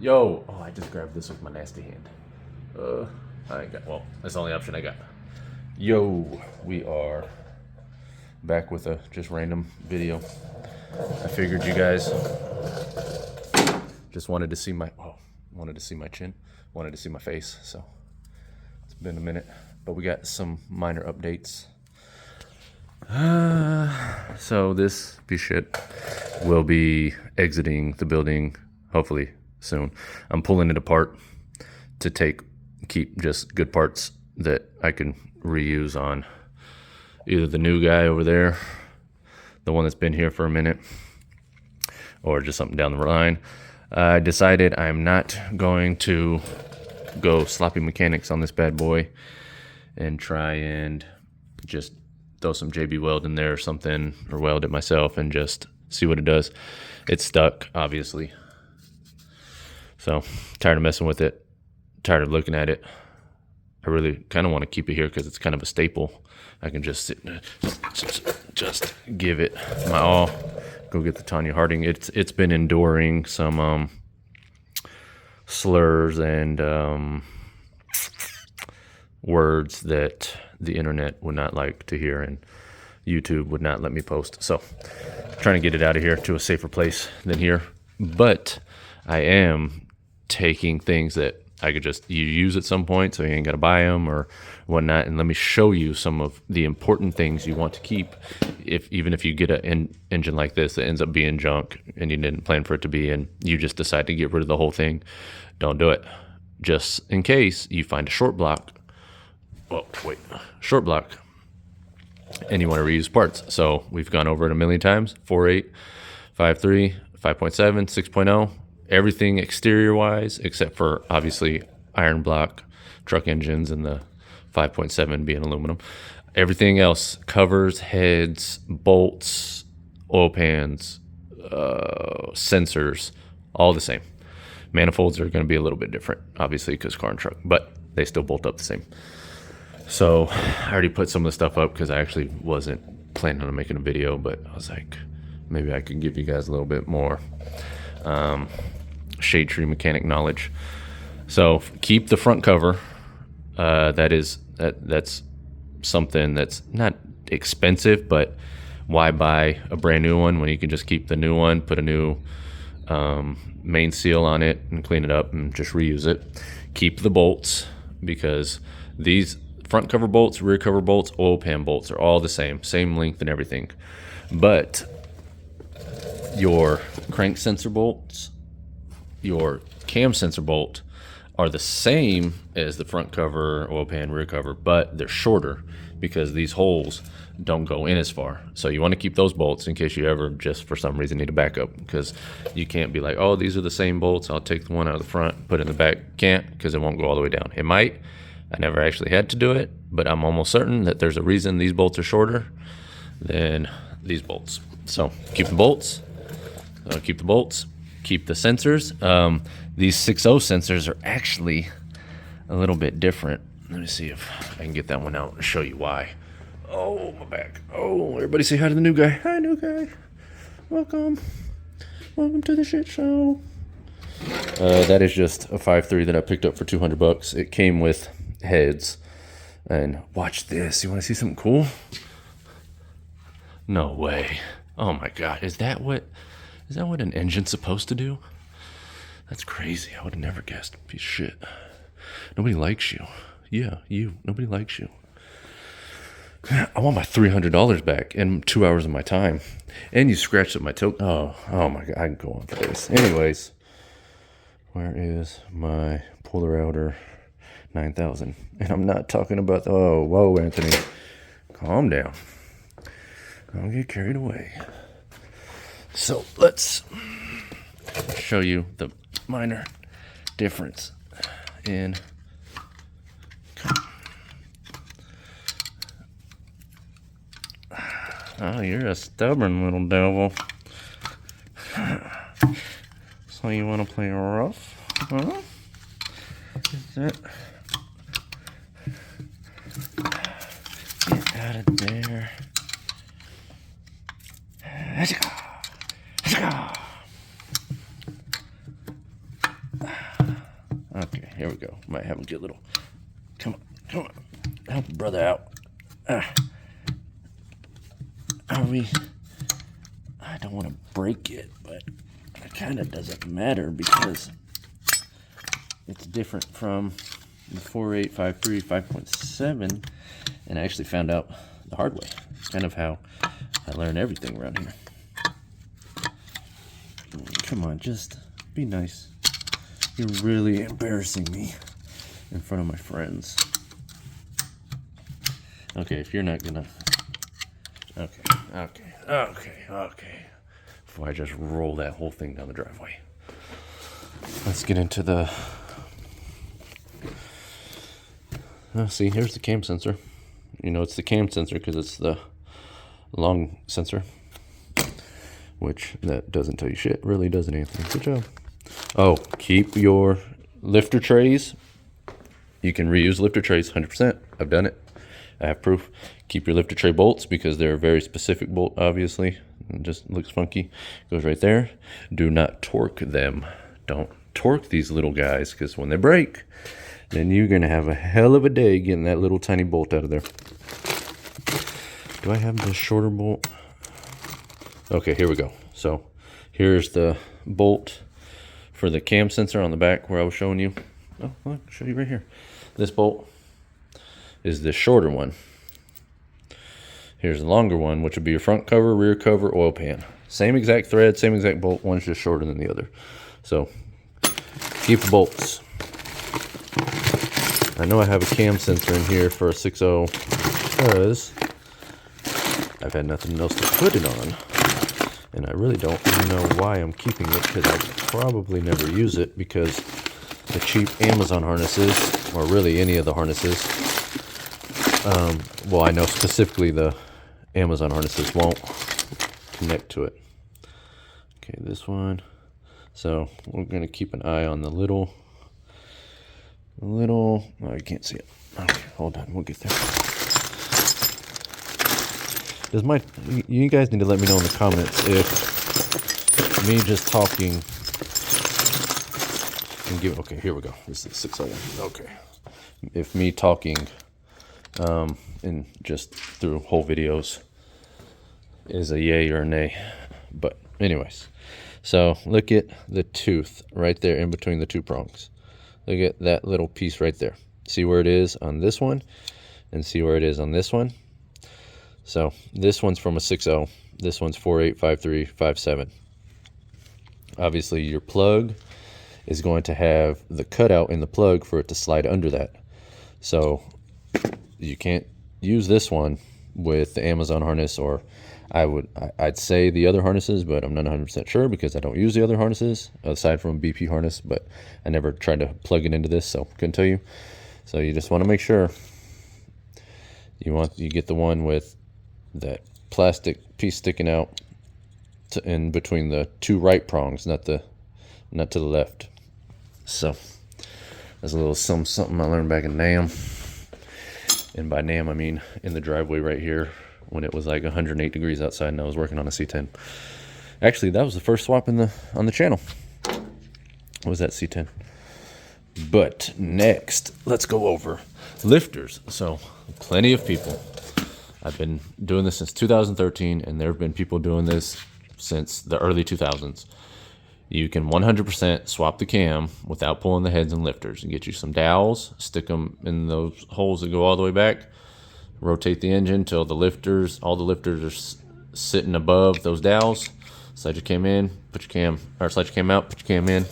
Yo! Oh, I just grabbed this with my nasty hand. Well, that's the only option I got. Yo! We are back with a just random video. I figured you guys just wanted to see my chin, wanted to see my face, so it's been a minute. But we got some minor updates. So this piece of shit will be exiting the building hopefully soon. I'm pulling it apart to keep just good parts that I can reuse on either the new guy over there, the one that's been here for a minute, or just something down the line. I decided I'm not going to go sloppy mechanics on this bad boy and try and just throw some JB weld in there or something, or weld it myself and just see what it does. It's stuck, obviously. So, tired of messing with it, tired of looking at it. I really kind of want to keep it here because it's kind of a staple. I can just sit and just give it my all. Go get the Tanya Harding. It's been enduring some slurs and words that the internet would not like to hear and YouTube would not let me post. So trying to get it out of here to a safer place than here. But I am taking things that I could just use at some point, so you ain't got to buy them or whatnot. And let me show you some of the important things you want to keep. Even if you get an engine like this that ends up being junk and you didn't plan for it to be, and you just decide to get rid of the whole thing, don't do it. Just in case you find a short block. Short block, and you want to reuse parts. So we've gone over it a million times. 4.8, 5.3, 5.7, 6.0, everything exterior wise except for obviously iron block truck engines and the 5.7 being aluminum. Everything else, covers, heads, bolts, oil pans, sensors, all the same. Manifolds are going to be a little bit different, obviously, because car and truck, but they still bolt up the same. So I already put some of the stuff up because I actually wasn't planning on making a video, but I was like, maybe I could give you guys a little bit more shade tree mechanic knowledge. So keep the front cover. That's something that's not expensive, but why buy a brand new one when you can just keep the new one, put a new main seal on it and clean it up and just reuse it. Keep the bolts, because these front cover bolts, rear cover bolts, oil pan bolts are all the same length and everything. But your crank sensor bolts, your cam sensor bolt are the same as the front cover, oil pan, rear cover, but they're shorter because these holes don't go in as far. So you want to keep those bolts in case you ever just for some reason need a backup, because you can't be like, oh, these are the same bolts, I'll take the one out of the front, put it in the back. Can't, because it won't go all the way down. It might. I never actually had to do it, but I'm almost certain that there's a reason these bolts are shorter than these bolts. So keep the bolts, keep the sensors. These 6.0 sensors are actually a little bit different. Let me see if I can get that one out and show you why. Oh, my back. Oh, everybody say hi to the new guy. Hi, new guy. Welcome to the shit show. That is just a 5.3 that I picked up for $200. It came with heads. And watch this. You want to see something cool? No way. Oh my god. Is that what an engine's supposed to do? That's crazy. I would have never guessed. Piece of shit. Nobody likes you. Yeah, you. Nobody likes you. I want my $300 back in 2 hours of my time. And you scratched up my toe. Oh my god. I can go on for days. Anyways. Where is my Polar Outer 9000? And I'm not talking about, whoa, Anthony. Calm down. Don't get carried away. So let's show you the minor difference in oh, you're a stubborn little devil. So you want to play rough? Huh? Is that... Get out of there. Let's go. go. Might have him get a little. Come on, come on. Help a brother out. Are we? I don't want to break it, but it kind of doesn't matter because it's different from the 4853 5.7, and I actually found out the hard way. It's kind of how I learn everything around here. Come on, just be nice. You're really embarrassing me in front of my friends. Okay, if you're not gonna... Okay. Before I just roll that whole thing down the driveway. Let's get into the... see, here's the cam sensor. You know, it's the cam sensor because it's the long sensor. Which, that doesn't tell you shit. Really doesn't, Anthony. Good job. Oh, keep your lifter trays. You can reuse lifter trays 100%. I've done it. I have proof. Keep your lifter tray bolts because they're a very specific bolt, obviously. It just looks funky. Goes right there. Do not torque them. Don't torque these little guys because when they break, then you're going to have a hell of a day getting that little tiny bolt out of there. Do I have the shorter bolt? Okay, here we go. So here's the bolt for the cam sensor on the back where I was showing you. Oh, I'll show you right here. This bolt is the shorter one. Here's the longer one, which would be your front cover, rear cover, oil pan. Same exact thread, same exact bolt. One's just shorter than the other. So keep the bolts. I know I have a cam sensor in here for a 6.0 because I've had nothing else to put it on. And I really don't know why I'm keeping it because I probably never use it because the cheap Amazon harnesses, or really any of the harnesses, well, I know specifically the Amazon harnesses won't connect to it. Okay, this one. So we're going to keep an eye on the little, oh, you can't see it. Okay, hold on, we'll get there. You guys need to let me know in the comments if me just talking and give, okay, here we go. This is 601. Okay. If me talking and just through whole videos is a yay or a nay. But anyways, so look at the tooth right there in between the two prongs. Look at that little piece right there. See where it is on this one and see where it is on this one. So this one's from a 6.0. This one's 4853 5.7. Obviously your plug is going to have the cutout in the plug for it to slide under that. So you can't use this one with the Amazon harness, or I'd say the other harnesses, but I'm not 100% sure because I don't use the other harnesses aside from BP harness, but I never tried to plug it into this, so couldn't tell you. So you just want to make sure you get the one with that plastic piece sticking out in between the two right prongs, not to the left. So that's a little something I learned back in NAM. And by NAM, I mean in the driveway right here when it was like 108 degrees outside and I was working on a C10. Actually, that was the first swap on the channel. Was that C10? But next, let's go over lifters. So plenty of people. I've been doing this since 2013, and there have been people doing this since the early 2000s. You can 100% swap the cam without pulling the heads and lifters. You get you some dowels, stick them in those holes that go all the way back, rotate the engine till all the lifters are sitting above those dowels. Slide your cam in, slide your cam out, put your cam in.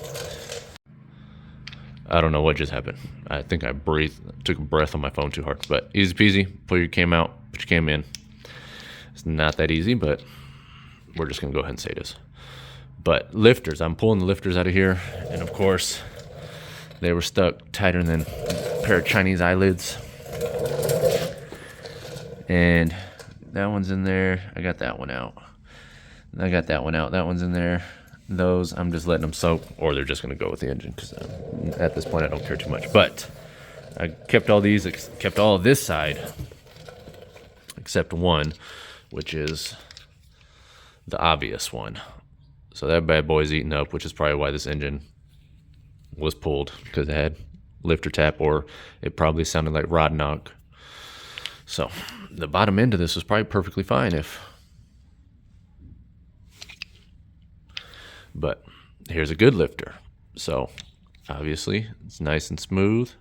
I don't know what just happened. I think I took a breath on my phone too hard, but easy peasy. Pull your cam out, put your cam in. It's not that easy, but we're just gonna go ahead and say it is. But lifters, I'm pulling the lifters out of here, and of course, they were stuck tighter than a pair of Chinese eyelids. And that one's in there. I got that one out. I got that one out. That one's in there. Those, I'm just letting them soak, or they're just going to go with the engine because at this point I don't care too much. But I kept all these, kept all of this side, except one, which is the obvious one. So that bad boy's eating up, which is probably why this engine was pulled, because it had lifter tap, or it probably sounded like rod knock. So the bottom end of this was probably perfectly fine but here's a good lifter. So obviously it's nice and smooth.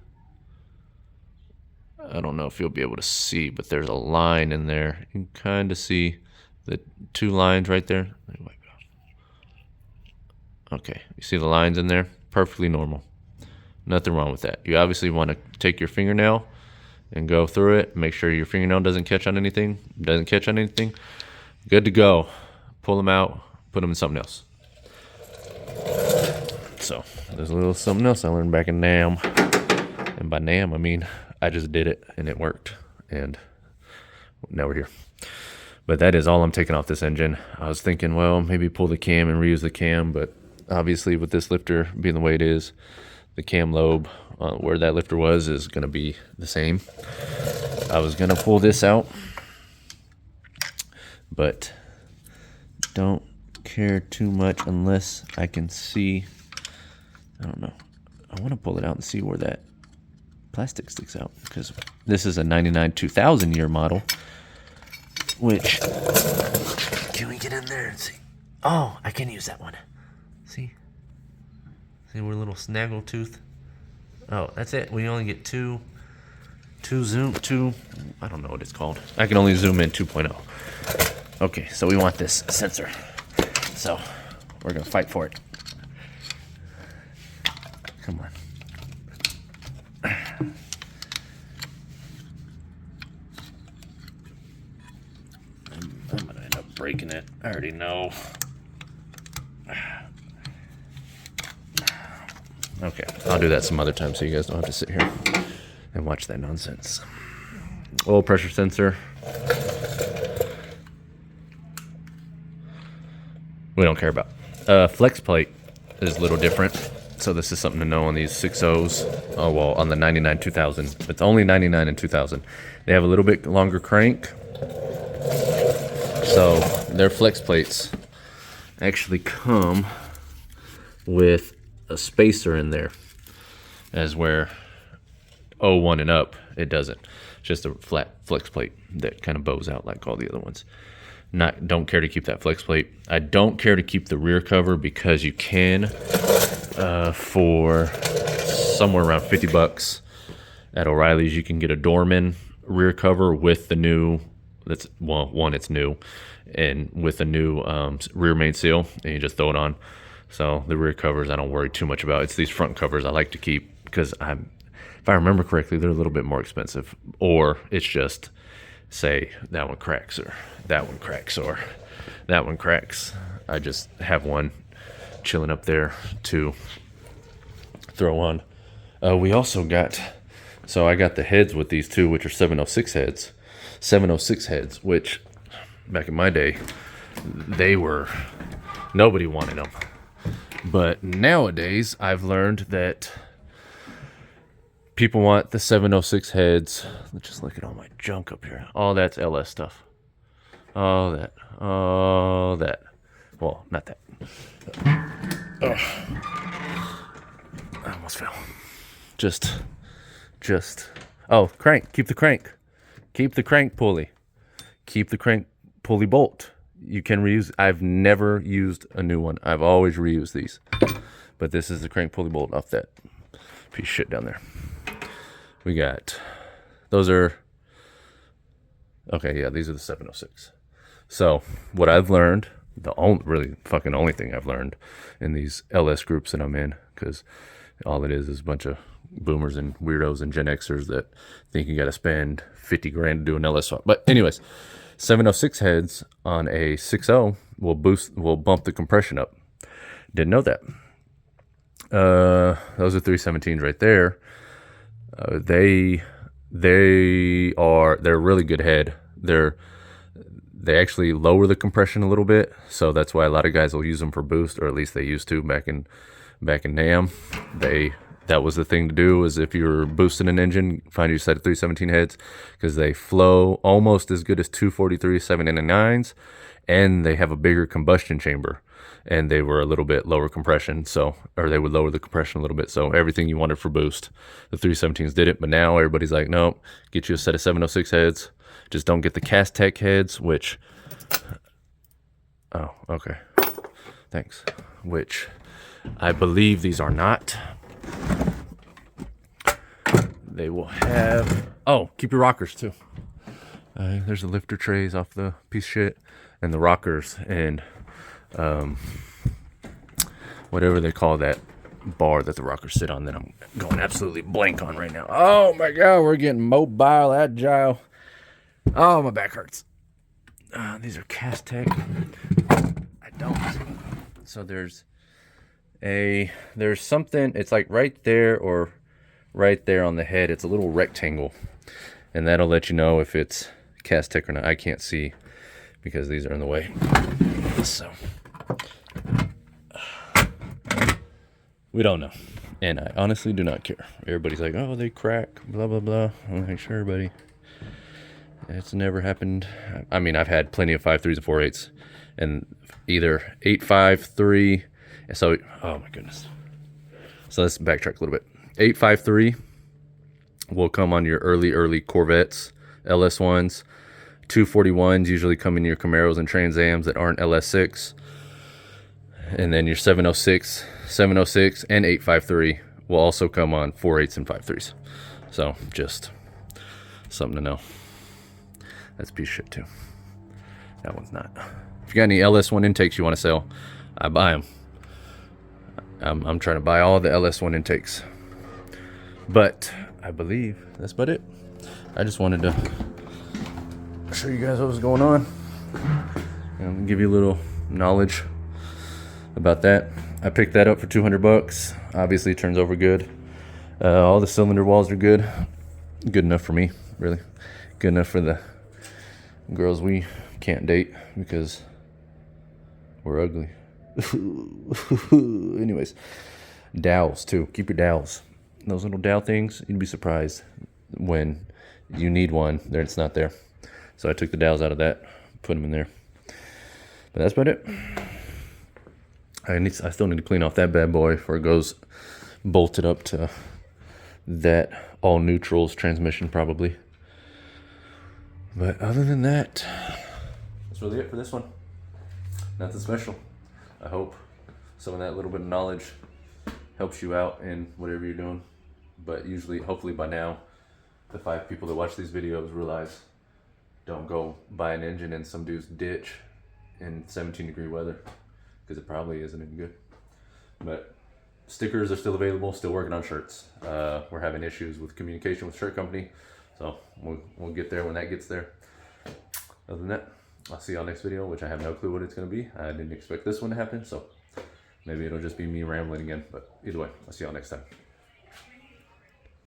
I don't know if you'll be able to see, but there's a line in there. You can kind of see the two lines right there. Okay, you see the lines in there? Perfectly normal. Nothing wrong with that. You obviously want to take your fingernail and go through it. Make sure your fingernail doesn't catch on anything. Good to go. Pull them out, put them in something else. So there's a little something else I learned back in NAM. And by NAM, I mean I just did it and it worked. And now we're here. But that is all I'm taking off this engine. I was thinking, well, maybe pull the cam and reuse the cam. But obviously with this lifter being the way it is, the cam lobe where that lifter was is going to be the same. I was going to pull this out, but don't care too much unless I can see. I don't know. I want to pull it out and see where that plastic sticks out, because this is a 99 2000 year model, which, can we get in there and see? Oh, I can use that one. See we're a little snaggle tooth. Oh, that's it. We only get two, I don't know what it's called. I can only zoom in 2.0. Okay, so we want this sensor. So we're gonna fight for it. Come on. I'm gonna end up breaking it. I already know. Okay, I'll do that some other time so you guys don't have to sit here and watch that nonsense. Oil pressure sensor. We don't care about. Flex plate is a little different. So this is something to know on these 6.0s. Oh, well, on the 99 2000. It's only 99 and 2000. They have a little bit longer crank. So their flex plates actually come with a spacer in there, as where 01 and up, it doesn't. It's just a flat flex plate that kind of bows out like all the other ones. Don't care to keep that flex plate. I don't care to keep the rear cover because you can, for somewhere around $50 at O'Reilly's, you can get a Dorman rear cover with the new, it's new, and with the new rear main seal, and you just throw it on. So the rear covers I don't worry too much about. It's these front covers I like to keep because if I remember correctly, they're a little bit more expensive. Or it's just, say, that one cracks, or that one cracks, or that one cracks. I just have one chilling up there to throw on. We also got, so I got the heads with these two, which are 706 heads. 706 heads, which back in my day, nobody wanted them. But nowadays, I've learned that people want the 706 heads. Let's just look at all my junk up here. All that's LS stuff. All that. Well, not that. I almost fell. Oh, crank. Keep the crank. Keep the crank pulley. Keep the crank pulley bolt. You can reuse. I've never used a new one. I've always reused these. But this is the crank pulley bolt off that piece of shit down there. We got, those are, okay, yeah, these are the 706. So what I've learned, the only thing I've learned in these LS groups that I'm in, because all it is a bunch of boomers and weirdos and Gen Xers that think you got to spend 50 grand to do an LS swap. But anyways, 706 heads on a 6.0 will bump the compression up. Didn't know that. Those are 317s right there. They're really good head. They actually lower the compression a little bit, so that's why a lot of guys will use them for boost, or at least they used to back in NAM. That was the thing to do, is if you're boosting an engine, find your set of 317 heads, because they flow almost as good as 243 799s, and they have a bigger combustion chamber. and they were a little bit lower compression, so, or they would lower the compression a little bit, so everything you wanted for boost, the 317s did it. But now everybody's like, nope, get you a set of 706 heads, just don't get the Castech heads, which, oh, okay, thanks, which I believe these are not. They will have, oh, keep your rockers too. There's the lifter trays off the piece of shit, and the rockers, and whatever they call that bar that the rockers sit on that I'm going absolutely blank on right now. Oh my god, we're getting mobile, agile. Oh, my back hurts. These are Castech. I don't. So there's something, it's like right there or right there on the head. It's a little rectangle, and that'll let you know if it's Castech or not. I can't see because these are in the way. So we don't know, and I honestly do not care. Everybody's like, oh, they crack, blah blah blah. I'm like, sure, buddy. It's never happened. I mean, I've had plenty of 5.3s and 4.8s, and either 8.53. So, oh my goodness. So let's backtrack a little bit. 8.53 will come on your early Corvettes, LS1s. 241s usually come in your Camaros and Trans Ams that aren't LS6. And then your 706, and 8.53 will also come on 4.8s and 5.3s. So just something to know. That's a piece of shit too. That one's not. If you got any LS1 intakes you want to sell, I buy them. I'm trying to buy all the LS1 intakes. But I believe that's about it. I just wanted to show you guys what was going on and give you a little knowledge about that. I picked that up for $200. Obviously it turns over good. All the cylinder walls are good enough for me, really. Good enough for the girls we can't date because we're ugly. Anyways, dowels too. Keep your dowels. Those little dowel things, you'd be surprised when you need one there, it's not there. So I took the dowels out of that, put them in there. But that's about it. I still need to clean off that bad boy before it goes bolted up to that all neutrals transmission probably. But other than that, that's really it for this one. Nothing special. I hope some of that little bit of knowledge helps you out in whatever you're doing. But usually, hopefully by now, the 5 people that watch these videos realize don't go buy an engine in some dude's ditch in 17-degree weather, because it probably isn't any good. But stickers are still available, still working on shirts. We're having issues with communication with shirt company, so we'll get there when that gets there. Other than that, I'll see y'all next video, which I have no clue what it's going to be. I didn't expect this one to happen, so maybe it'll just be me rambling again. But either way, I'll see y'all next time.